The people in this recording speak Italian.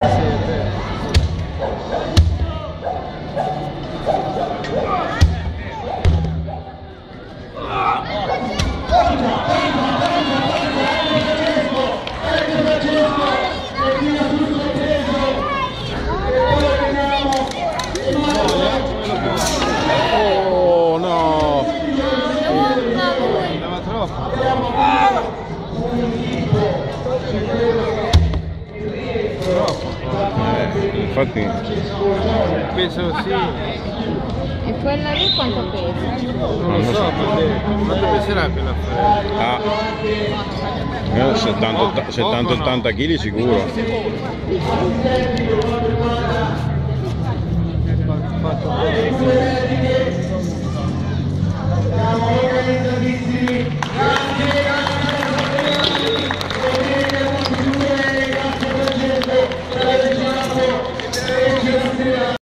Oh no! Andava troppo. Infatti Penso sì. E quella lì quanto pesa? Non lo so, quanto peserà quella affare? 70-80 kg sicuro. Grazie.